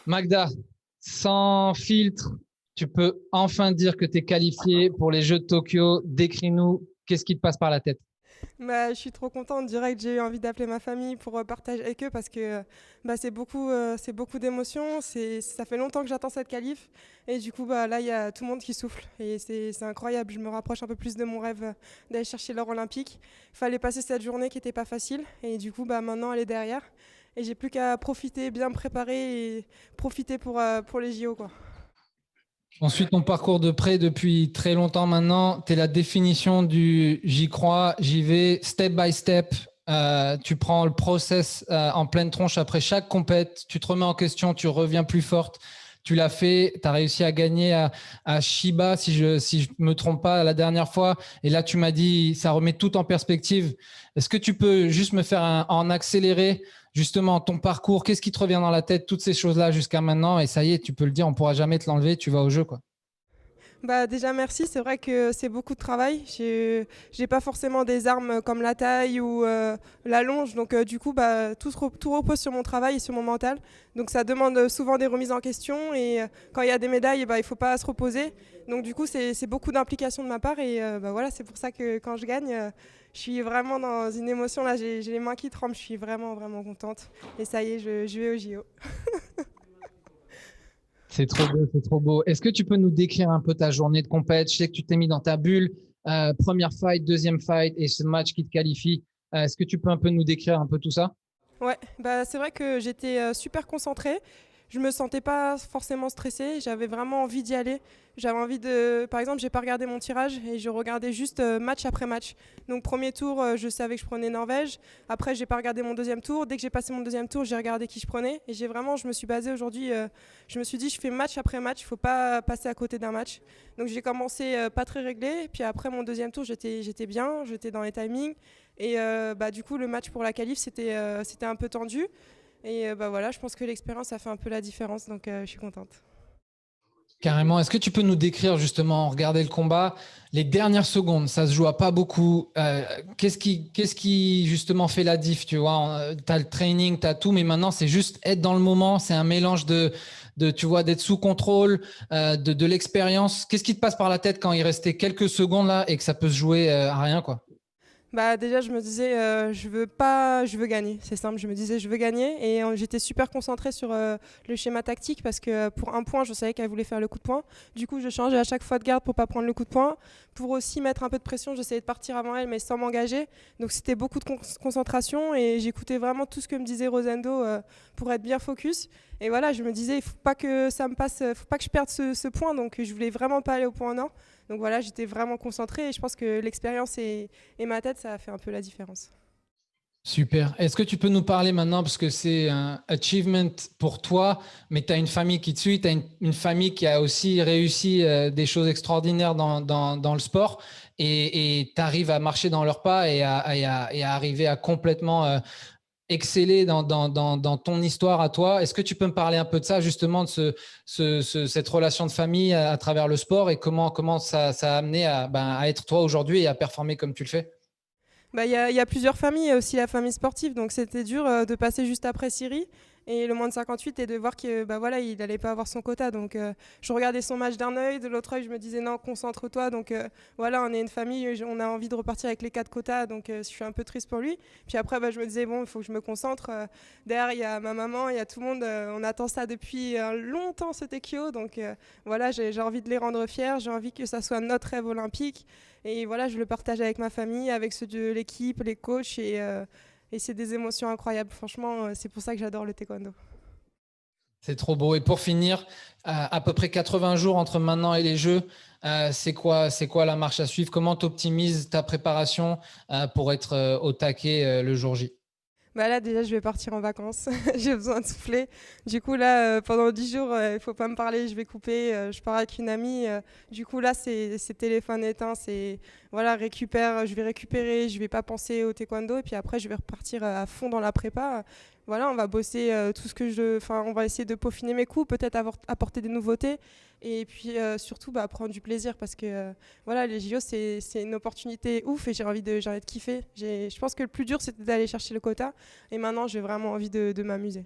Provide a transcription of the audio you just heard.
Magda, sans filtre, tu peux enfin dire que tu es qualifié pour les Jeux de Tokyo. Décris-nous, qu'est-ce qui te passe par la tête? Bah, je suis trop contente. Direct, j'ai eu envie d'appeler ma famille pour partager avec eux parce que bah, c'est beaucoup d'émotions. Ça fait longtemps que j'attends cette qualif. Et du coup, bah, là, il y a tout le monde qui souffle. Et c'est incroyable. Je me rapproche un peu plus de mon rêve d'aller chercher l'or olympique. Il fallait passer cette journée qui n'était pas facile. Et du coup, bah, maintenant, elle est derrière. Et j'ai plus qu'à profiter, bien me préparer et profiter pour les JO, quoi. On suit ton parcours de près depuis très longtemps maintenant. Tu es la définition du j'y crois, j'y vais, step by step. Tu prends le process en pleine tronche après chaque compète. Tu te remets en question, tu reviens plus forte. Tu l'as fait, tu as réussi à gagner à Shiba, si je me trompe pas, la dernière fois. Et là, tu m'as dit, ça remet tout en perspective. Est-ce que tu peux juste me faire en accéléré justement ton parcours, qu'est-ce qui te revient dans la tête, toutes ces choses-là jusqu'à maintenant, et ça y est, tu peux le dire, on pourra jamais te l'enlever, tu vas au jeu, quoi. Bah déjà merci, c'est vrai que c'est beaucoup de travail. J'ai pas forcément des armes comme la taille ou la longe, donc du coup bah tout repose sur mon travail et sur mon mental. Donc ça demande souvent des remises en question et quand il y a des médailles, bah il faut pas se reposer. Donc du coup c'est beaucoup d'implication de ma part et bah voilà c'est pour ça que quand je gagne, je suis vraiment dans une émotion là. J'ai les mains qui tremblent, je suis vraiment contente et ça y est je vais au JO. C'est trop beau, c'est trop beau. Est-ce que tu peux nous décrire un peu ta journée de compète? Je sais que tu t'es mis dans ta bulle, première fight, deuxième fight, et ce match qui te qualifie. Est-ce que tu peux un peu nous décrire un peu tout ça? Ouais, bah, c'est vrai que j'étais super concentrée. Je me sentais pas forcément stressée. J'avais vraiment envie d'y aller. J'avais envie de. Par exemple, j'ai pas regardé mon tirage et je regardais juste match après match. Donc, premier tour, je savais que je prenais Norvège. Après, j'ai pas regardé mon deuxième tour. Dès que j'ai passé mon deuxième tour, j'ai regardé qui je prenais. Et je me suis basée aujourd'hui. Je me suis dit, je fais match après match. Il faut pas passer à côté d'un match. Donc, j'ai commencé pas très réglé. Puis après mon deuxième tour, j'étais bien. J'étais dans les timings. Et bah, du coup, le match pour la qualif, c'était un peu tendu. Et bah, voilà, je pense que l'expérience a fait un peu la différence, donc je suis contente. Carrément. Est-ce que tu peux nous décrire justement, regarder le combat, les dernières secondes, ça se joue à pas beaucoup. Qu'est-ce qui justement fait la diff, tu vois? Tu as le training, tu as tout, mais maintenant c'est juste être dans le moment. C'est un mélange tu vois, d'être sous contrôle, de l'expérience. Qu'est-ce qui te passe par la tête quand il restait quelques secondes là et que ça peut se jouer à rien, quoi? Bah déjà je me disais je veux gagner, c'est simple, je me disais je veux gagner et j'étais super concentrée sur le schéma tactique parce que pour un point je savais qu'elle voulait faire le coup de poing. Du coup je changeais à chaque fois de garde pour pas prendre le coup de poing. Pour aussi mettre un peu de pression, j'essayais de partir avant elle mais sans m'engager. Donc c'était beaucoup de concentration et j'écoutais vraiment tout ce que me disait Rosendo pour être bien focus. Et voilà, je me disais il faut pas que ça me passe, faut pas que je perde ce point donc je voulais vraiment pas aller au point non. Donc voilà, j'étais vraiment concentrée et je pense que l'expérience et ma tête, ça a fait un peu la différence. Super. Est-ce que tu peux nous parler maintenant, parce que c'est un achievement pour toi, mais tu as une famille qui te suit, tu as une famille qui a aussi réussi des choses extraordinaires dans le sport, et tu arrives à marcher dans leurs pas et à arriver à complètement exceller dans ton histoire à toi. Est-ce que tu peux me parler un peu de ça, justement, de cette relation de famille à travers le sport, et comment ça a amené à être toi aujourd'hui et à performer comme tu le fais? Bah, il y a plusieurs familles, il y a aussi la famille sportive, donc c'était dur de passer juste après Siri et le moins de 58 et de voir que bah voilà, il n'allait pas avoir son quota. Donc je regardais son match d'un œil, de l'autre œil je me disais non, concentre-toi. Donc voilà, on est une famille, on a envie de repartir avec les 4 quotas, donc je suis un peu triste pour lui. Puis après bah, je me disais bon, il faut que je me concentre. Derrière il y a ma maman, il y a tout le monde, on attend ça depuis longtemps ce Tekio, donc voilà, j'ai envie de les rendre fiers, j'ai envie que ça soit notre rêve olympique. Et voilà, je le partage avec ma famille, avec ceux de l'équipe, les coachs, et c'est des émotions incroyables. Franchement, c'est pour ça que j'adore le taekwondo. C'est trop beau. Et pour finir, à peu près 80 jours entre maintenant et les Jeux, c'est quoi la marche à suivre? Comment tu optimises ta préparation pour être au taquet le jour J? Bah là, déjà, je vais partir en vacances. J'ai besoin de souffler. Du coup, là, pendant 10 jours, il faut pas me parler, je vais couper. Je pars avec une amie. Du coup, là, c'est téléphone éteint. C'est, voilà, récupère. Je vais récupérer. Je vais pas penser au taekwondo. Et puis après, je vais repartir à fond dans la prépa. Voilà, on va bosser tout ce que je. Enfin, on va essayer de peaufiner mes coups, peut-être apporter des nouveautés. Et puis surtout, bah, prendre du plaisir parce que voilà, les JO, c'est une opportunité ouf et j'ai envie de kiffer. Je pense que le plus dur, c'était d'aller chercher le quota. Et maintenant, j'ai vraiment envie de m'amuser.